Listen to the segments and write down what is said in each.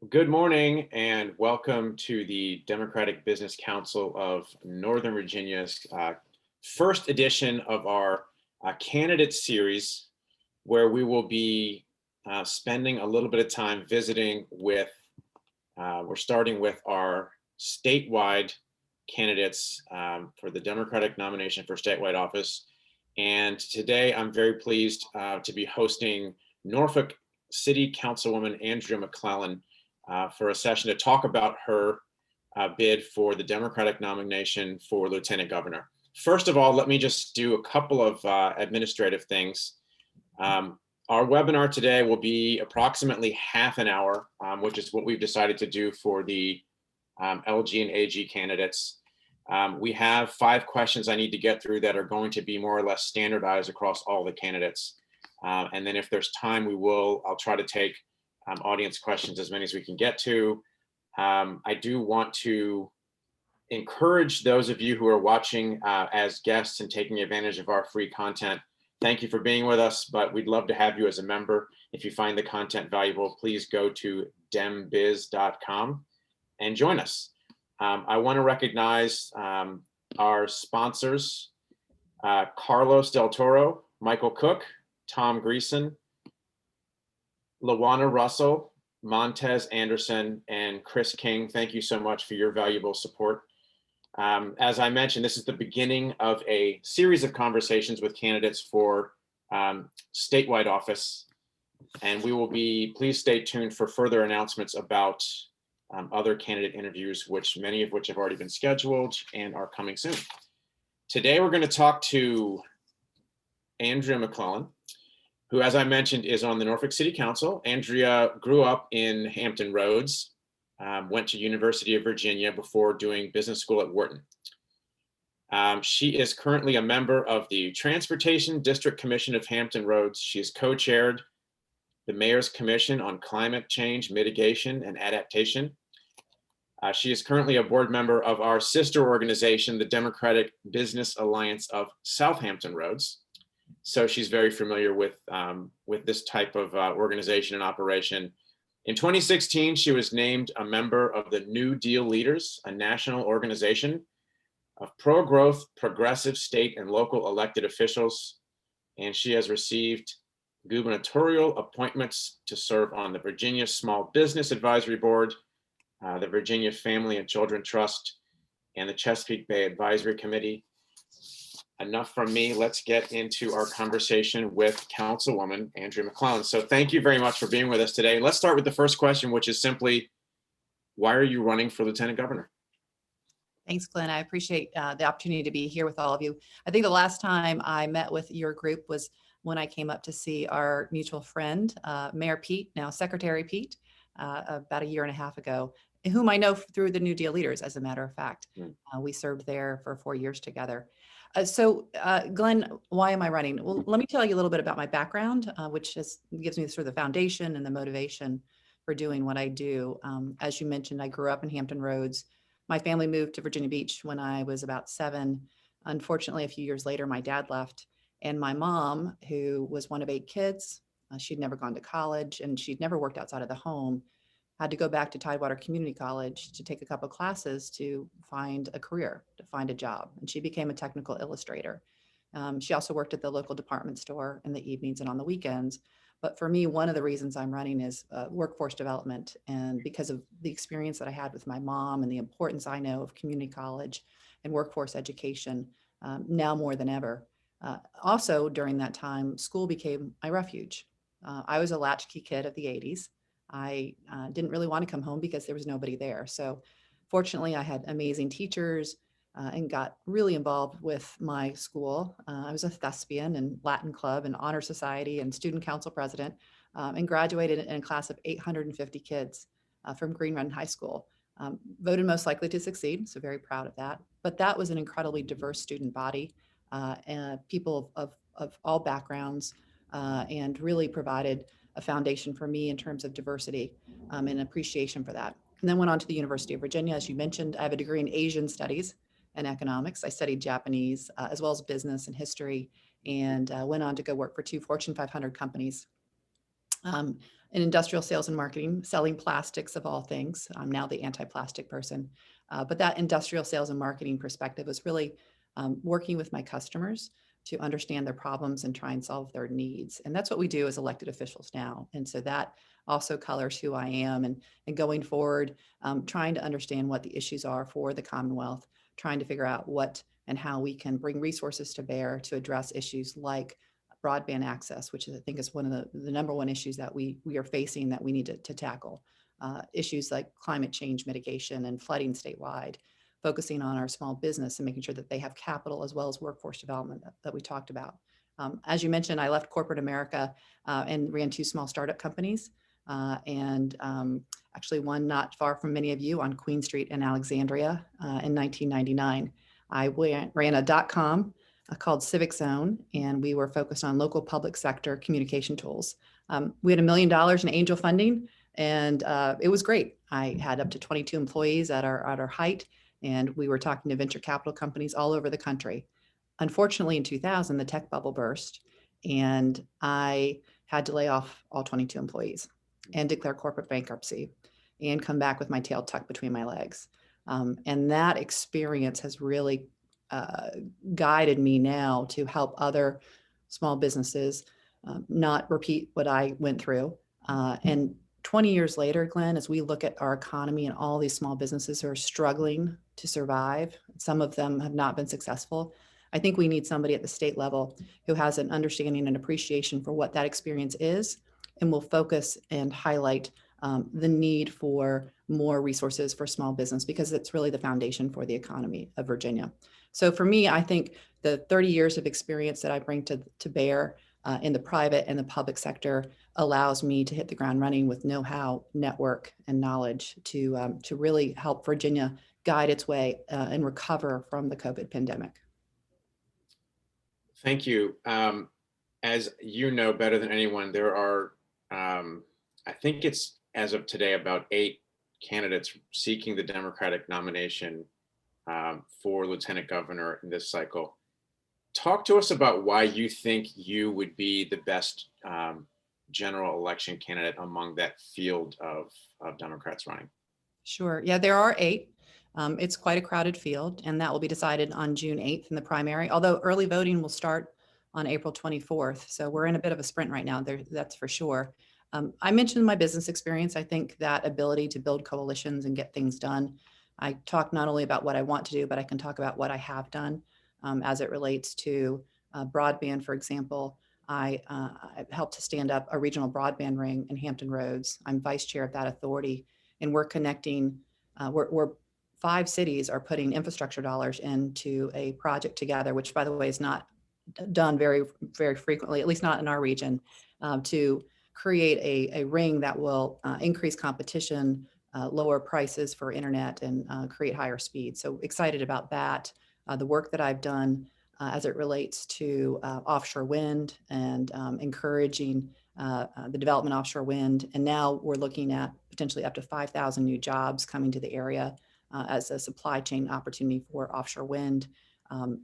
Good morning and welcome to the Democratic Business Council of Northern Virginia's first edition of our candidate series, where we will be spending a little bit of time visiting with, we're starting with our statewide candidates for the Democratic nomination for statewide office. And today I'm very pleased to be hosting Norfolk City Councilwoman Andria McClellan for a session to talk about her bid for the Democratic nomination for Lieutenant Governor. First of all, let me just do a couple of administrative things. Our webinar today will be approximately half an hour, which is what we've decided to do for the LG and AG candidates. We have 5 questions I need to get through that are going to be more or less standardized across all the candidates. And then if there's time, I'll try to take audience questions, as many as we can get to. I do want to encourage those of you who are watching as guests and taking advantage of our free content. Thank you for being with us, but we'd love to have you as a member. If you find the content valuable, please go to DemBiz.com and join us. I want to recognize our sponsors, Carlos Del Toro, Michael Cook, Tom Greason, Lawana Russell, Montez Anderson, and Chris King. Thank you so much for your valuable support. As I mentioned, this is the beginning of a series of conversations with candidates for statewide office, and please stay tuned for further announcements about other candidate interviews, many of which have already been scheduled and are coming soon. Today, we're going to talk to Andria McClellan, who, as I mentioned, is on the Norfolk City Council. Andria grew up in Hampton Roads, went to University of Virginia before doing business school at Wharton. She is currently a member of the Transportation District Commission of Hampton Roads. She has co-chaired the Mayor's Commission on Climate Change Mitigation and Adaptation. She is currently a board member of our sister organization, the Democratic Business Alliance of Southampton Roads. So she's very familiar with this type of organization and operation. In 2016, she was named a member of the New Deal Leaders, a national organization of pro-growth, progressive state and local elected officials. And she has received gubernatorial appointments to serve on the Virginia Small Business Advisory Board, the Virginia Family and Children Trust, and the Chesapeake Bay Advisory Committee. Enough from me. Let's get into our conversation with Councilwoman Andria McClellan. So thank you very much for being with us today. Let's start with the first question, which is simply, why are you running for Lieutenant Governor? Thanks, Glenn. I appreciate the opportunity to be here with all of you. I think the last time I met with your group was when I came up to see our mutual friend, Mayor Pete, now Secretary Pete, about a year and a half ago, whom I know through the New Deal Leaders, as a matter of fact. We served there for 4 years together. Glenn, why am I running? Well, let me tell you a little bit about my background, which gives me sort of the foundation and the motivation for doing what I do. As you mentioned, I grew up in Hampton Roads. My family moved to Virginia Beach when I was about 7. Unfortunately, a few years later, my dad left. And my mom, who was one of 8 kids, she'd never gone to college and she'd never worked outside of the home, had to go back to Tidewater Community College to take a couple of classes to find a career, to find a job. And she became a technical illustrator. She also worked at the local department store in the evenings and on the weekends. But for me, one of the reasons I'm running is workforce development. And because of the experience that I had with my mom and the importance I know of community college and workforce education, now more than ever. Also, during that time, school became my refuge. I was a latchkey kid of the 80s. I didn't really want to come home because there was nobody there. So fortunately, I had amazing teachers and got really involved with my school. I was a thespian and Latin club and honor society and student council president, and graduated in a class of 850 kids from Green Run High School. Voted most likely to succeed, so very proud of that. But that was an incredibly diverse student body, and people of all backgrounds, and really provided a foundation for me in terms of diversity and appreciation for that. And then went on to the University of Virginia. As you mentioned, I have a degree in Asian studies and economics. I studied Japanese as well as business and history, and went on to go work for 2 Fortune 500 companies in industrial sales and marketing, selling plastics of all things. I'm now the anti-plastic person. But that industrial sales and marketing perspective was really working with my customers to understand their problems and try and solve their needs. And that's what we do as elected officials now. And so that also colors who I am. And going forward, trying to understand what the issues are for the Commonwealth, trying to figure out what and how we can bring resources to bear to address issues like broadband access, which I think is one of the number one issues that we are facing that we need to tackle. Issues like climate change mitigation and flooding statewide, focusing on our small business and making sure that they have capital as well as workforce development that we talked about. As you mentioned, I left corporate America and ran 2 small startup companies, and actually one not far from many of you on Queen Street in Alexandria in 1999. I ran a .com called Civic Zone, and we were focused on local public sector communication tools. We had $1 million in angel funding, and it was great. I had up to 22 employees at our height, and we were talking to venture capital companies all over the country. Unfortunately, in 2000, the tech bubble burst, and I had to lay off all 22 employees and declare corporate bankruptcy and come back with my tail tucked between my legs. And that experience has really guided me now to help other small businesses not repeat what I went through. And 20 years later, Glenn, as we look at our economy and all these small businesses who are struggling to survive, some of them have not been successful. I think we need somebody at the state level who has an understanding and appreciation for what that experience is, and will focus and highlight the need for more resources for small business, because it's really the foundation for the economy of Virginia. So for me, I think the 30 years of experience that I bring to bear in the private and the public sector allows me to hit the ground running with know-how, network, and knowledge to really help Virginia guide its way and recover from the COVID pandemic. Thank you. As you know better than anyone, there are, I think it's as of today, about 8 candidates seeking the Democratic nomination for lieutenant governor in this cycle. Talk to us about why you think you would be the best general election candidate among that field of Democrats running. Sure. Yeah, there are 8. It's quite a crowded field, and that will be decided on June 8th in the primary, although early voting will start on April 24th. So we're in a bit of a sprint right now, that's for sure. I mentioned my business experience. I think that ability to build coalitions and get things done. I talk not only about what I want to do, but I can talk about what I have done as it relates to broadband, for example. I helped to stand up a regional broadband ring in Hampton Roads. I'm vice chair of that authority, and we're connecting, we're 5 cities are putting infrastructure dollars into a project together, which, by the way, is not done very, very frequently, at least not in our region, to create a ring that will increase competition, lower prices for internet, and create higher speed. So excited about that. The work that I've done as it relates to offshore wind and encouraging the development of offshore wind. And now we're looking at potentially up to 5,000 new jobs coming to the area as a supply chain opportunity for offshore wind.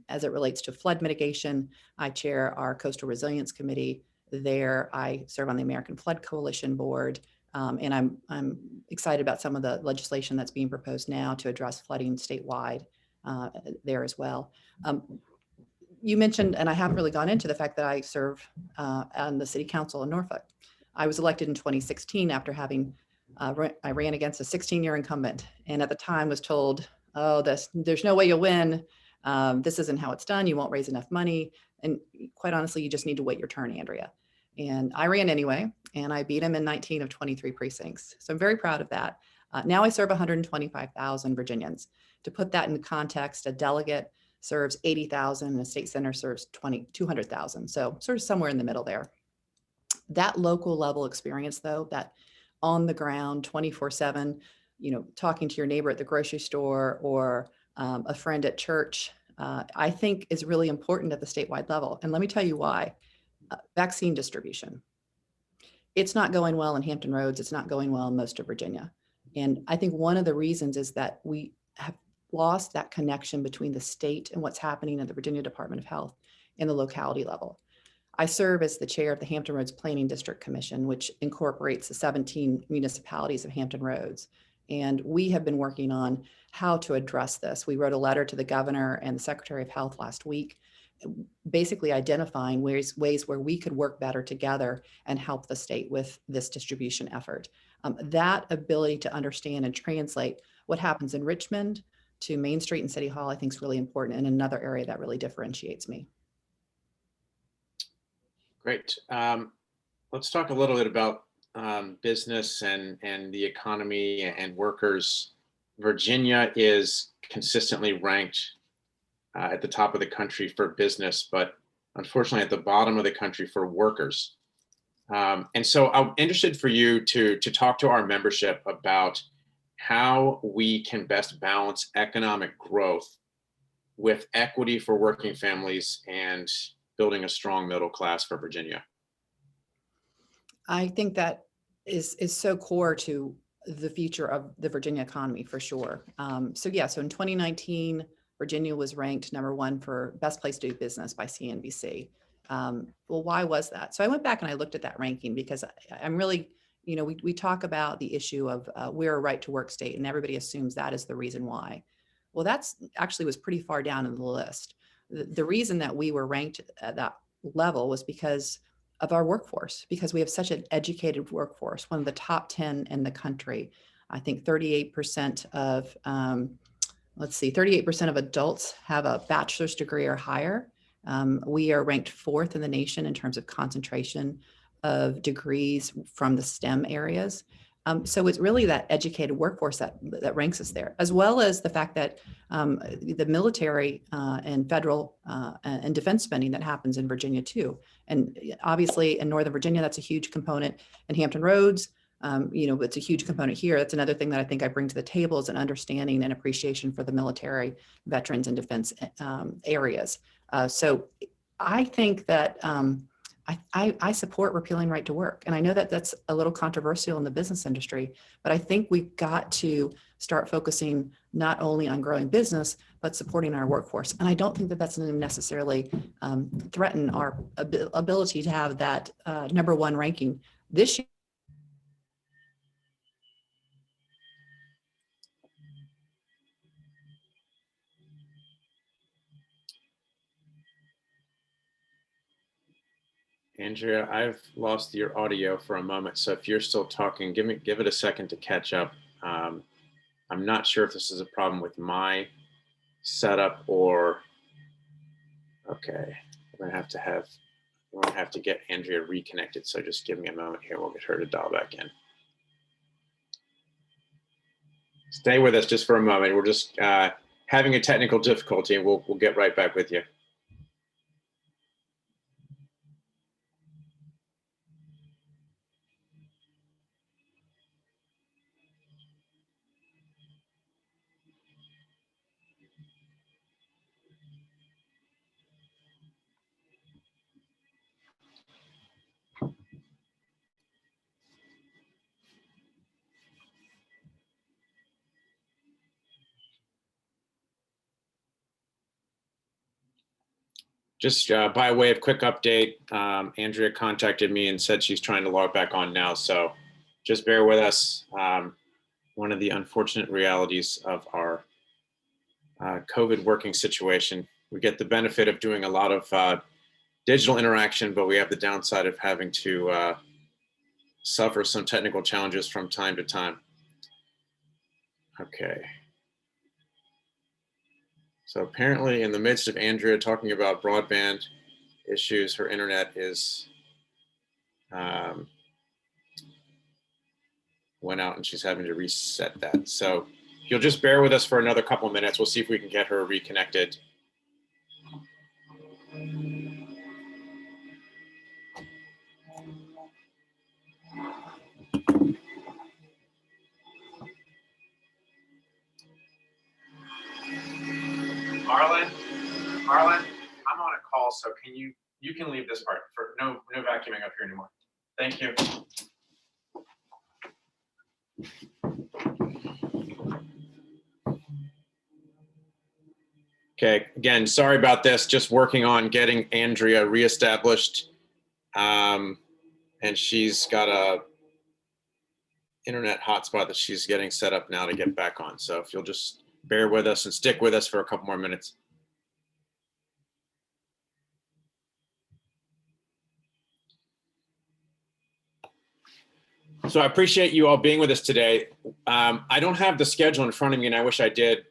As it relates to flood mitigation, I chair our Coastal Resilience Committee. There, I serve on the American Flood Coalition Board, and I'm excited about some of the legislation that's being proposed now to address flooding statewide there as well. You mentioned, and I haven't really gone into the fact that I serve on the City Council in Norfolk. I was elected in 2016 after having I ran against a 16-year incumbent, and at the time was told, "Oh, there's no way you'll win. This isn't how it's done. You won't raise enough money, and quite honestly, you just need to wait your turn, Andria." And I ran anyway, and I beat him in 19 of 23 precincts. So I'm very proud of that. Now I serve 125,000 Virginians. To put that in context, a delegate serves 80,000 and a state senator serves 200,000. So sort of somewhere in the middle there. That local level experience, though, that on the ground 24/7, talking to your neighbor at the grocery store or a friend at church, I think is really important at the statewide level. And let me tell you why. Vaccine distribution. It's not going well in Hampton Roads. It's not going well in most of Virginia. And I think one of the reasons is that we have lost that connection between the state and what's happening at the Virginia Department of Health and the locality level. I serve as the chair of the Hampton Roads Planning District Commission, which incorporates the 17 municipalities of Hampton Roads. And we have been working on how to address this. We wrote a letter to the governor and the Secretary of Health last week, basically identifying ways where we could work better together and help the state with this distribution effort. That ability to understand and translate what happens in Richmond to Main Street and City Hall, I think is really important, and another area that really differentiates me. Great. Let's talk a little bit about business and the economy and workers. Virginia is consistently ranked at the top of the country for business, but unfortunately at the bottom of the country for workers. And so I'm interested for you to talk to our membership about how we can best balance economic growth with equity for working families and building a strong middle class for Virginia. I think that is so core to the future of the Virginia economy for sure. So in 2019, Virginia was ranked #1 for best place to do business by CNBC. Well, why was that? So I went back and I looked at that ranking because I'm really, we talk about the issue of we're a right to work state and everybody assumes that is the reason why. Well, that's actually was pretty far down in the list. The reason that we were ranked at that level was because of our workforce, because we have such an educated workforce, one of the top 10 in the country. I think 38% of, 38% of adults have a bachelor's degree or higher. We are ranked 4th in the nation in terms of concentration of degrees from the STEM areas. So it's really that educated workforce that ranks us there, as well as the fact that the military and federal and defense spending that happens in Virginia too. And obviously in Northern Virginia, that's a huge component. In Hampton Roads, it's a huge component here. That's another thing that I think I bring to the table is an understanding and appreciation for the military, veterans, and defense areas. So I think that I support repealing right to work. And I know that that's a little controversial in the business industry, but I think we've got to start focusing not only on growing business, but supporting our workforce. And I don't think that that's going to necessarily threaten our ability to have that #1 ranking this year. Andrea, I've lost your audio for a moment, so if you're still talking, give it a second to catch up. I'm not sure if this is a problem with my setup or, okay, we're gonna have to get Andrea reconnected. So just give me a moment here. We'll get her to dial back in. Stay with us just for a moment. We're just having a technical difficulty, and we'll get right back with you. Just by way of quick update, Andrea contacted me and said she's trying to log back on now. So just bear with us. One of the unfortunate realities of our COVID working situation, we get the benefit of doing a lot of digital interaction, but we have the downside of having to suffer some technical challenges from time to time. Okay. So apparently in the midst of Andrea talking about broadband issues, her internet is went out and she's having to reset that. So you'll just bear with us for another couple of minutes. We'll see if we can get her reconnected. Marlon, I'm on a call, so you can leave this part for no vacuuming up here anymore. Thank you. Okay, again, sorry about this. Just working on getting Andrea reestablished And she's got a internet hotspot that she's getting set up now to get back on. So if you'll just bear with us and stick with us for a couple more minutes. So I appreciate you all being with us today. I don't have the schedule in front of me, and I wish I did,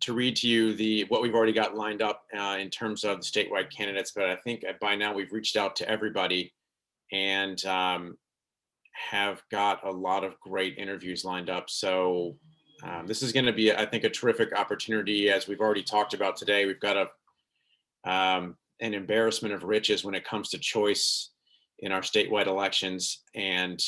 to read to you what we've already got lined up in terms of the statewide candidates, but I think by now we've reached out to everybody and have got a lot of great interviews lined up. So this is going to be, I think, a terrific opportunity. As we've already talked about today, we've got an embarrassment of riches when it comes to choice in our statewide elections. And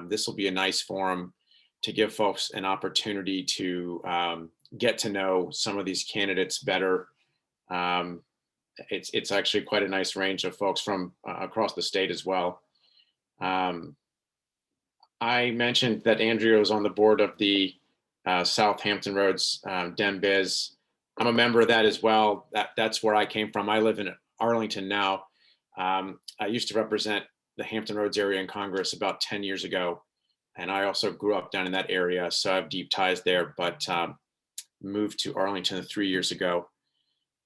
this will be a nice forum to give folks an opportunity to get to know some of these candidates better. It's actually quite a nice range of folks from across the state as well. I mentioned that Andria was on the board of the Southampton Roads DemBiz. I'm a member of that as well. That's where I came from. I live in Arlington now. I used to represent the Hampton Roads area in Congress about 10 years ago. And I also grew up down in that area, so I have deep ties there, but moved to Arlington 3 years ago.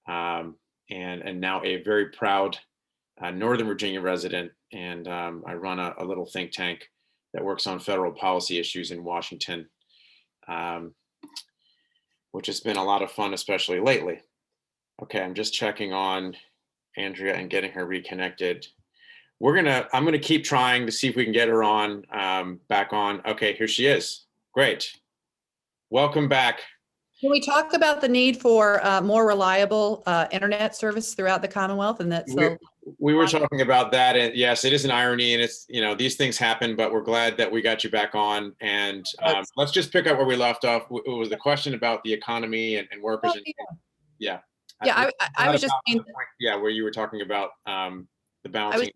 And now a very proud Northern Virginia resident. And I run a little think tank that works on federal policy issues in Washington, which has been a lot of fun, especially lately. Okay, I'm just checking on Andria and getting her reconnected. I'm gonna keep trying to see if we can get her on, back on. Okay, here she is. Great. Welcome back. Can we talk about the need for more reliable internet service throughout the Commonwealth? And that's we were talking about that, and yes, it is an irony, and it's, these things happen, but we're glad that we got you back on. And let's just pick up where we left off. It was the question about the economy and workers. Oh, yeah. Yeah, I was just where you were talking about the balancing.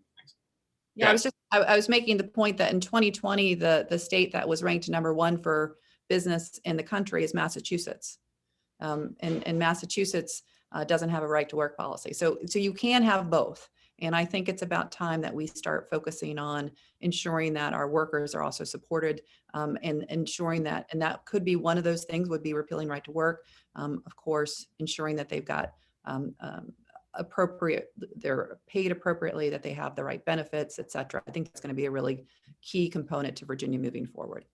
I was making the point that in 2020, the state that was ranked #1 for business in the country is Massachusetts. And Massachusetts doesn't have a right to work policy. So you can have both. And I think it's about time that we start focusing on ensuring that our workers are also supported, and ensuring that, and that could be one of those things would be repealing right to work. Of course, ensuring that they've got they're paid appropriately, that they have the right benefits, et cetera. I think that's going to be a really key component to Virginia moving forward.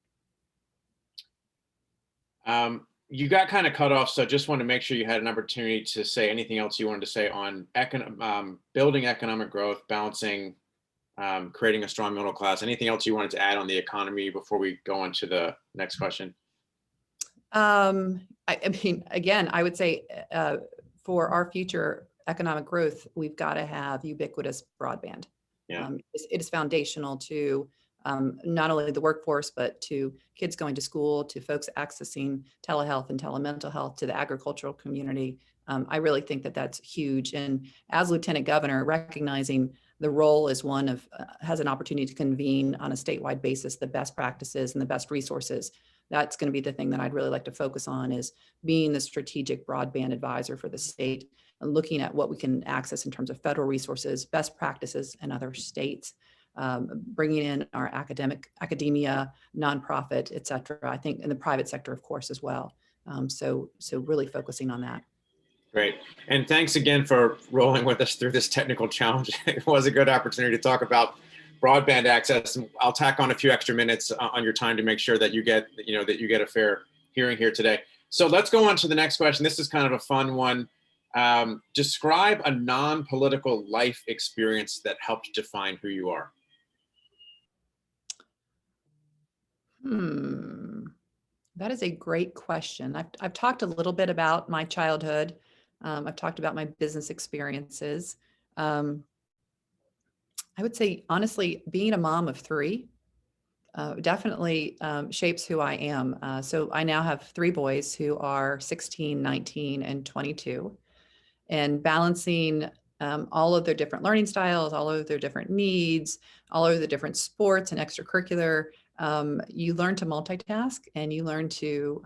You got kind of cut off, so just want to make sure you had an opportunity to say anything else you wanted to say on building economic growth, balancing, creating a strong middle class. Anything else you wanted to add on the economy before we go on to the next question? I mean, again, I would say for our future economic growth, we've got to have ubiquitous broadband. Yeah. It is foundational to not only the workforce, but to kids going to school, to folks accessing telehealth and telemental health, to the agricultural community. I really think that that's huge. And as Lieutenant Governor, recognizing the role as one of, has an opportunity to convene on a statewide basis, the best practices and the best resources. That's going to be the thing that I'd really like to focus on, is being the strategic broadband advisor for the state and looking at what we can access in terms of federal resources, best practices in other states. Bringing in our academia, nonprofit, et cetera. I think in the private sector, of course, as well. So really focusing on that. Great. And thanks again for rolling with us through this technical challenge. It was a good opportunity to talk about broadband access. And I'll tack on a few extra minutes on your time to make sure that you get, that you get a fair hearing here today. So let's go on to the next question. This is kind of a fun one. Describe a non-political life experience that helped define who you are. That is a great question. I've talked a little bit about my childhood. I've talked about my business experiences. I would say, honestly, being a mom of 3 definitely shapes who I am. So I now have 3 boys who are 16, 19, and 22, and balancing all of their different learning styles, all of their different needs, all of the different sports and extracurricular. You learn to multitask, and you learn to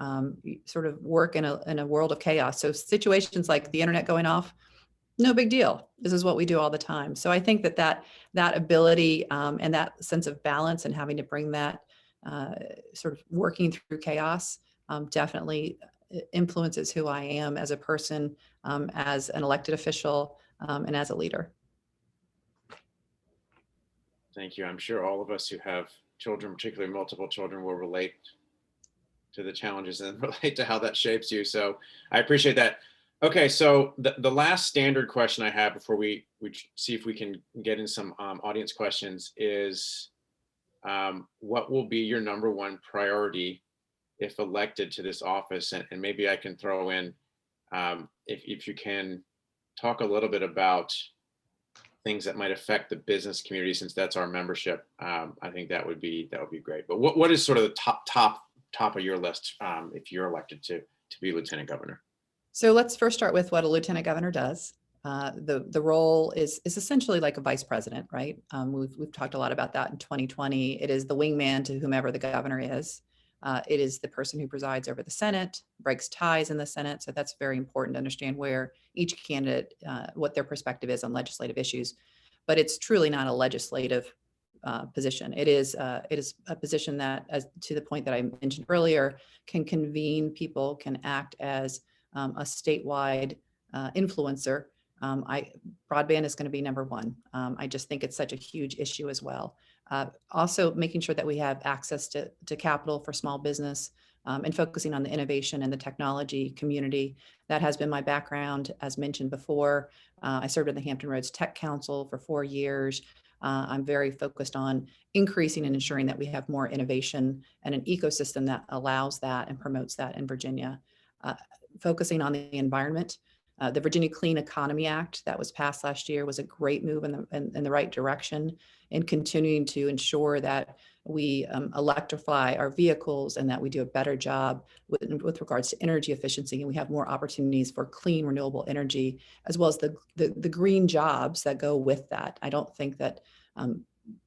sort of work in a world of chaos. So situations like the internet going off, no big deal. This is what we do all the time. So I think that ability and that sense of balance and having to bring that sort of working through chaos definitely influences who I am as a person, as an elected official, and as a leader. Thank you. I'm sure all of us who have children, particularly multiple children, will relate to the challenges and relate to how that shapes you. So I appreciate that. Okay, so the last standard question I have before we see if we can get in some audience questions is, what will be your number one priority if elected to this office? And maybe I can throw in, if you can talk a little bit about things that might affect the business community, since that's our membership. I think that would be great. But what is sort of the top of your list if you're elected to be lieutenant governor? So let's first start with what a lieutenant governor does. The role is essentially like a vice president, right? We've talked a lot about that in 2020. It is the wingman to whomever the governor is. It is the person who presides over the Senate, breaks ties in the Senate. So that's very important to understand where each candidate, what their perspective is on legislative issues. But it's truly not a legislative position. It is a position that, as to the point that I mentioned earlier, can convene people, can act as a statewide influencer. Broadband is going to be number one. I just think it's such a huge issue as well. Also making sure that we have access to capital for small business, and focusing on the innovation and the technology community. That has been my background. As mentioned before, I served in the Hampton Roads Tech Council for 4 years. I'm very focused on increasing and ensuring that we have more innovation and an ecosystem that allows that and promotes that in Virginia. Focusing on the environment. The Virginia Clean Economy Act that was passed last year was a great move in the right direction, and continuing to ensure that we electrify our vehicles and that we do a better job with regards to energy efficiency, and we have more opportunities for clean, renewable energy, as well as the green jobs that go with that. I don't think that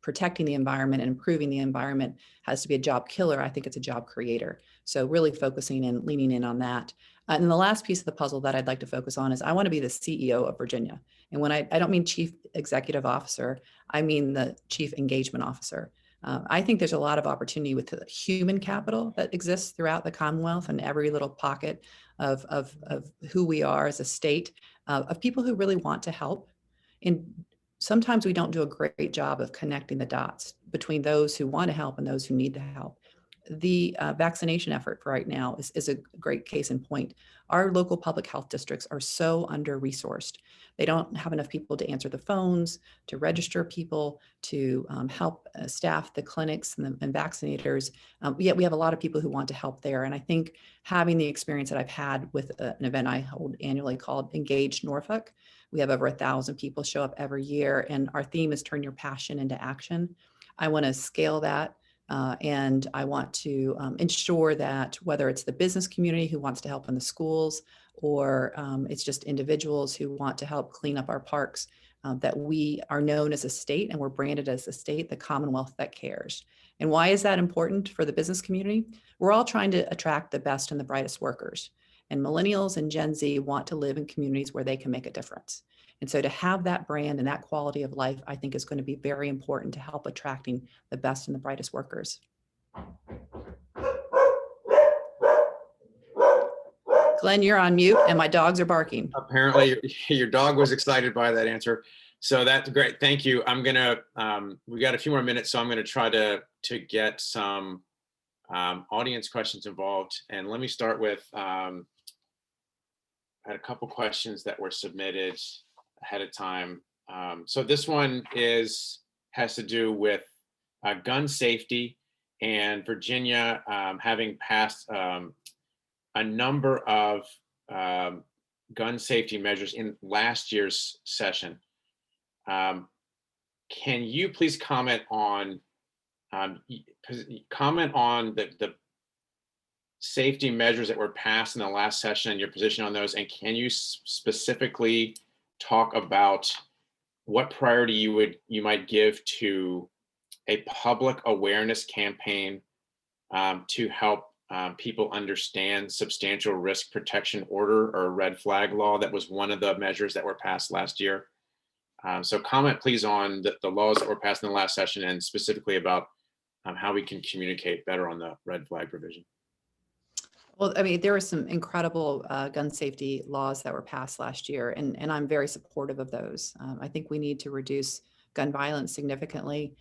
protecting the environment and improving the environment has to be a job killer. I think it's a job creator. So really focusing and leaning in on that. And the last piece of the puzzle that I'd like to focus on is I want to be the CEO of Virginia. And when I don't mean chief executive officer, I mean the chief engagement officer. I think there's a lot of opportunity with the human capital that exists throughout the Commonwealth and every little pocket of who we are as a state, of people who really want to help. And sometimes we don't do a great job of connecting the dots between those who want to help and those who need the help. The vaccination effort for right now is a great case in point. Our local public health districts are so under-resourced. They don't have enough people to answer the phones, to register people, to help staff the clinics and vaccinators. Yet we have a lot of people who want to help there. And I think having the experience that I've had with an event I hold annually called Engage Norfolk, we have over 1,000 people show up every year, and our theme is turn your passion into action. I want to scale that. And I want to ensure that whether it's the business community who wants to help in the schools, or it's just individuals who want to help clean up our parks, that we are known as a state and we're branded as a state, the Commonwealth that cares. And why is that important for the business community? We're all trying to attract the best and the brightest workers. And millennials and Gen Z want to live in communities where they can make a difference. And so to have that brand and that quality of life, I think is going to be very important to help attracting the best and the brightest workers. Glenn, you're on mute and my dogs are barking. Apparently your dog was excited by that answer. So that's great. Thank you. I'm going to, we got a few more minutes, so I'm going to try to get some audience questions involved. And let me start with, I had a couple questions that were submitted ahead of time. So this one has to do with gun safety, and Virginia having passed a number of gun safety measures in last year's session. Can you please comment on the safety measures that were passed in the last session and your position on those? And can you specifically talk about what priority you might give to a public awareness campaign to help people understand substantial risk protection order or red flag law. That was one of the measures that were passed last year. So comment please on the laws that were passed in the last session and specifically about how we can communicate better on the red flag provision. Well, I mean, there were some incredible gun safety laws that were passed last year, and I'm very supportive of those. I think we need to reduce gun violence significantly.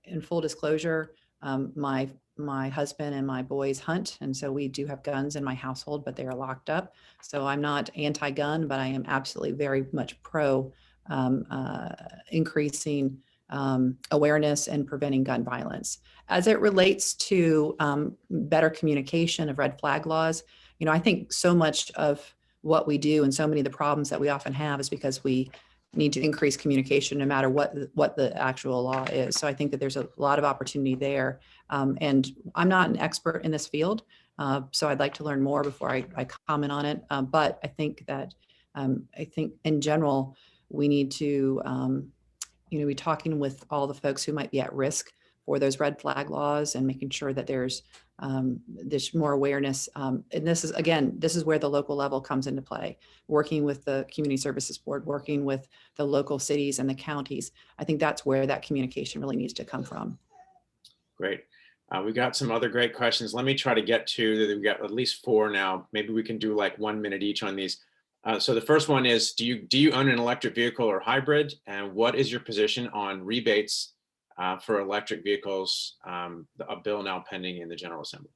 In full disclosure, my husband and my boys hunt, and so we do have guns in my household, but they are locked up. So I'm not anti-gun, but I am absolutely very much pro increasing awareness and preventing gun violence. As it relates to better communication of red flag laws, I think so much of what we do and so many of the problems that we often have is because we need to increase communication no matter what the actual law is. So I think that there's a lot of opportunity there. And I'm not an expert in this field, so I'd like to learn more before I comment on it. But I think that in general, we need to be talking with all the folks who might be at risk for those red flag laws and making sure that there's more awareness. And this is where the local level comes into play, working with the Community Services Board, working with the local cities and the counties. I think that's where that communication really needs to come from. Great. We got some other great questions. Let me try to get to, we've got at least 4 now. Maybe we can do like 1 minute each on these. So the first one is, do you own an electric vehicle or hybrid? And what is your position on rebates for electric vehicles, a bill now pending in the General Assembly?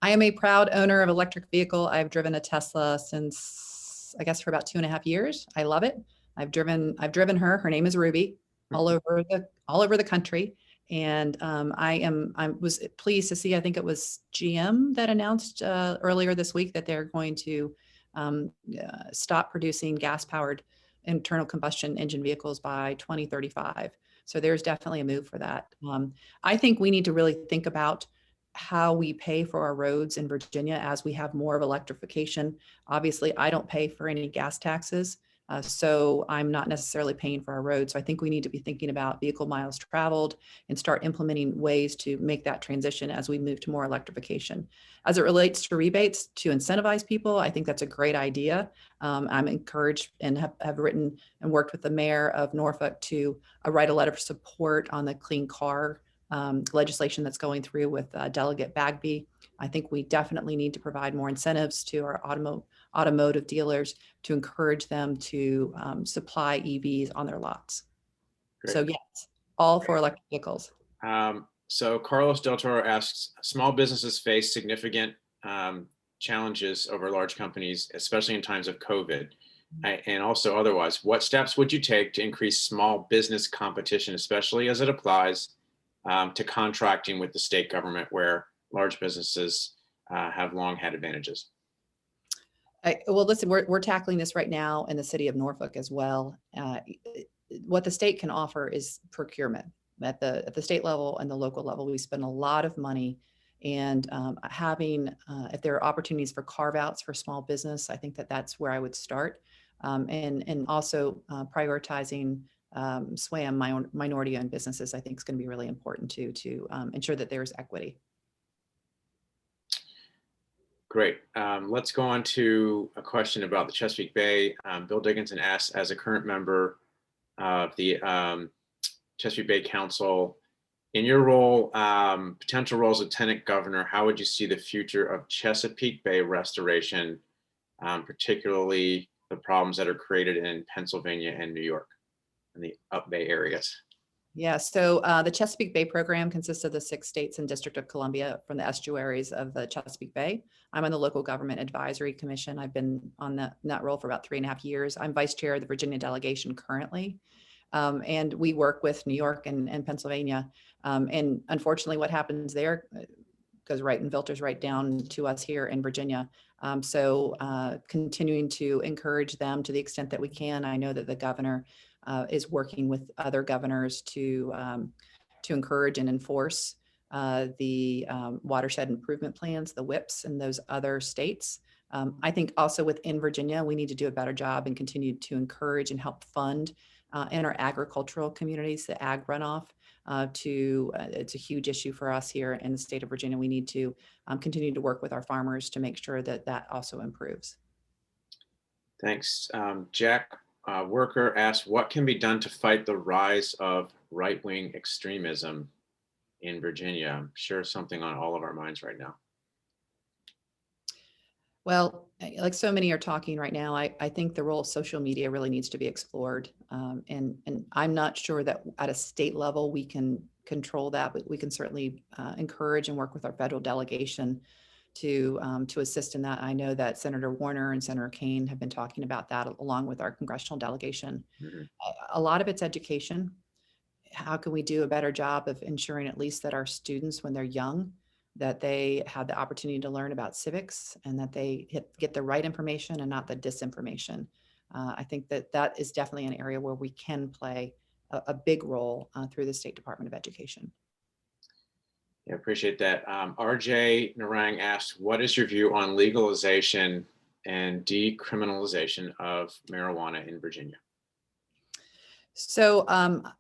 I am a proud owner of electric vehicle. I've driven a Tesla since, I guess, for about 2.5 years. I love it. I've driven her. Her name is Ruby, all over the country. And I was pleased to see, I think it was GM that announced earlier this week that they're going to stop producing gas-powered internal combustion engine vehicles by 2035. So there's definitely a move for that. I think we need to really think about how we pay for our roads in Virginia as we have more of electrification. Obviously, I don't pay for any gas taxes, so I'm not necessarily paying for our roads. So I think we need to be thinking about vehicle miles traveled and start implementing ways to make that transition as we move to more electrification. As it relates to rebates to incentivize people, I think that's a great idea. I'm encouraged and have written and worked with the mayor of Norfolk to write a letter of support on the clean car legislation that's going through with Delegate Bagby. I think we definitely need to provide more incentives to our automotive dealers to encourage them to supply EVs on their lots. Great. So yes, all for electric vehicles. So Carlos Del Toro asks, small businesses face significant challenges over large companies, especially in times of COVID, and also otherwise. What steps would you take to increase small business competition, especially as it applies to contracting with the state government, where large businesses have long had advantages? Well, listen, we're tackling this right now in the city of Norfolk as well. What the state can offer is procurement at the state level and the local level. We spend a lot of money, and if there are opportunities for carve outs for small business, I think that's where I would start, and also prioritizing SWAM, minority-owned businesses, I think is going to be really important too, to ensure that there's equity. Great. Let's go on to a question about the Chesapeake Bay. Bill Dickinson asks, as a current member of the Chesapeake Bay Council, in your role, potential role as Lieutenant Governor, how would you see the future of Chesapeake Bay restoration, particularly the problems that are created in Pennsylvania and New York and the Up Bay areas? Yeah, so the Chesapeake Bay program consists of the 6 states and District of Columbia from the estuaries of the Chesapeake Bay. I'm on the Local Government Advisory Commission. I've been on that role for about 3.5 years. I'm vice chair of the Virginia delegation currently. And we work with New York and Pennsylvania. And unfortunately, what happens there goes right and filters right down to us here in Virginia. So continuing to encourage them to the extent that we can. I know that the governor is working with other governors to encourage and enforce the watershed improvement plans, the WIPs, in those other states. I think also within Virginia, we need to do a better job and continue to encourage and help fund in our agricultural communities, the ag runoff. it's a huge issue for us here in the state of Virginia. We need to continue to work with our farmers to make sure that that also improves. Thanks. Jack Worker asked, what can be done to fight the rise of right-wing extremism in Virginia? I'm sure something on all of our minds right now. Well, like so many are talking right now, I think the role of social media really needs to be explored. And I'm not sure that at a state level we can control that, but we can certainly encourage and work with our federal delegation to assist in that. I know that Senator Warner and Senator Kane have been talking about that along with our congressional delegation. Mm-hmm. A lot of it's education. How can we do a better job of ensuring at least that our students, when they're young, that they have the opportunity to learn about civics and that they get the right information and not the disinformation. I think that that is definitely an area where we can play a big role through the State Department of Education. Yeah, appreciate that. RJ Narang asked, what is your view on legalization and decriminalization of marijuana in Virginia? So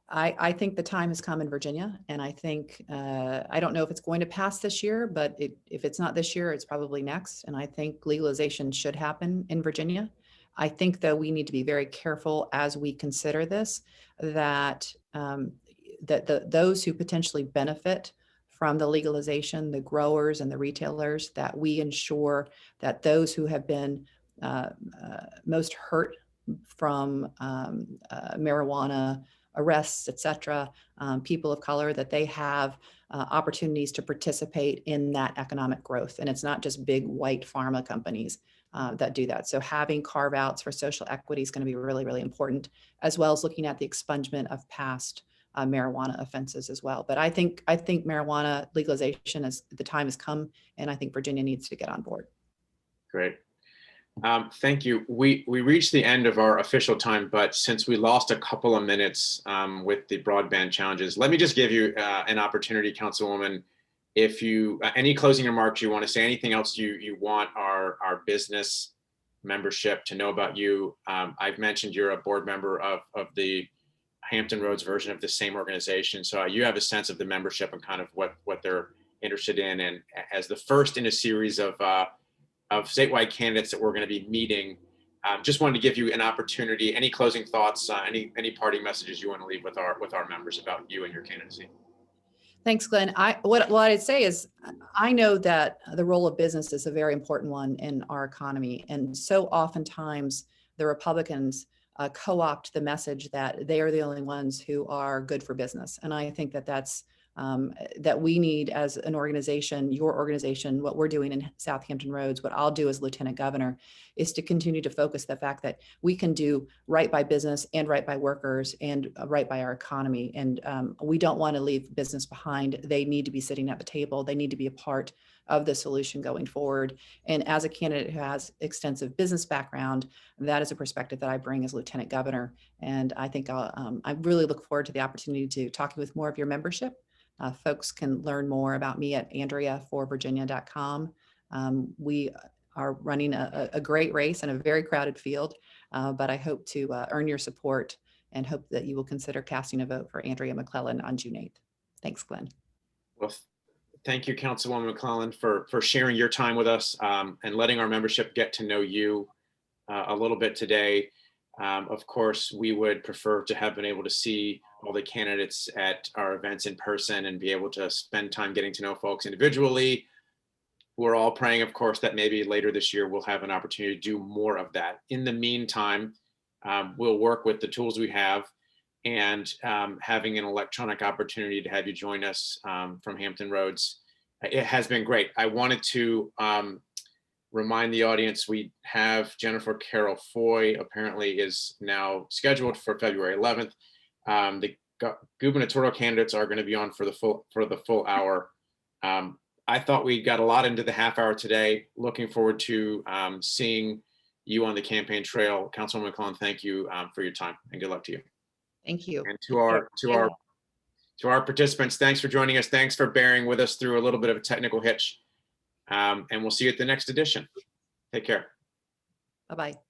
I think the time has come in Virginia, and I think I don't know if it's going to pass this year, but if it's not this year, it's probably next. And I think legalization should happen in Virginia. I think, though, we need to be very careful as we consider this, that those who potentially benefit from the legalization, the growers and the retailers, that we ensure that those who have been most hurt from marijuana arrests, et cetera, people of color, that they have opportunities to participate in that economic growth. And it's not just big white pharma companies that do that. So having carve outs for social equity is going to be really, really important, as well as looking at the expungement of past marijuana offenses as well. But I think marijuana legalization, as the time has come, and I think Virginia needs to get on board. Great. Thank you. We reached the end of our official time, but since we lost a couple of minutes with the broadband challenges, let me just give you an opportunity, Councilwoman. If you any closing remarks you want to say, anything else you want our business membership to know about you. I've mentioned you're a board member of the Hampton Roads version of the same organization, so you have a sense of the membership and kind of what they're interested in. And as the first in a series of statewide candidates that we're going to be meeting, just wanted to give you an opportunity. Any closing thoughts, any parting messages you want to leave with our members about you and your candidacy? Thanks, Glenn. What I'd say is, I know that the role of business is a very important one in our economy. And so oftentimes the Republicans co-opt the message that they are the only ones who are good for business. And I think that that's that we need, as an organization, your organization, what we're doing in Southampton Roads, what I'll do as Lieutenant Governor, is to continue to focus the fact that we can do right by business and right by workers and right by our economy. And we don't want to leave business behind. They need to be sitting at the table. They need to be a part of the solution going forward. And as a candidate who has extensive business background, that is a perspective that I bring as Lieutenant Governor. And I think I really look forward to the opportunity to talking with more of your membership. Folks can learn more about me at andriaforvirginia.com. We are running a great race in a very crowded field, but I hope to earn your support and hope that you will consider casting a vote for Andria McClellan on June 8th. Thanks, Glenn. Well, thank you, Councilwoman McClellan, for sharing your time with us and letting our membership get to know you a little bit today. Of course, we would prefer to have been able to see all the candidates at our events in person and be able to spend time getting to know folks individually. We're all praying, of course, that maybe later this year we'll have an opportunity to do more of that. In the meantime, we'll work with the tools we have, and having an electronic opportunity to have you join us from Hampton Roads, it has been great. I wanted to remind the audience we have Jennifer Carroll Foy apparently is now scheduled for February 11th. The gubernatorial candidates are going to be on for the full hour. I thought we got a lot into the half hour today. Looking forward to seeing you on the campaign trail. Councilwoman McClellan, thank you for your time, and good luck to you. Thank you. And to our participants, thanks for joining us. Thanks for bearing with us through a little bit of a technical hitch. And we'll see you at the next edition. Take care. Bye-bye.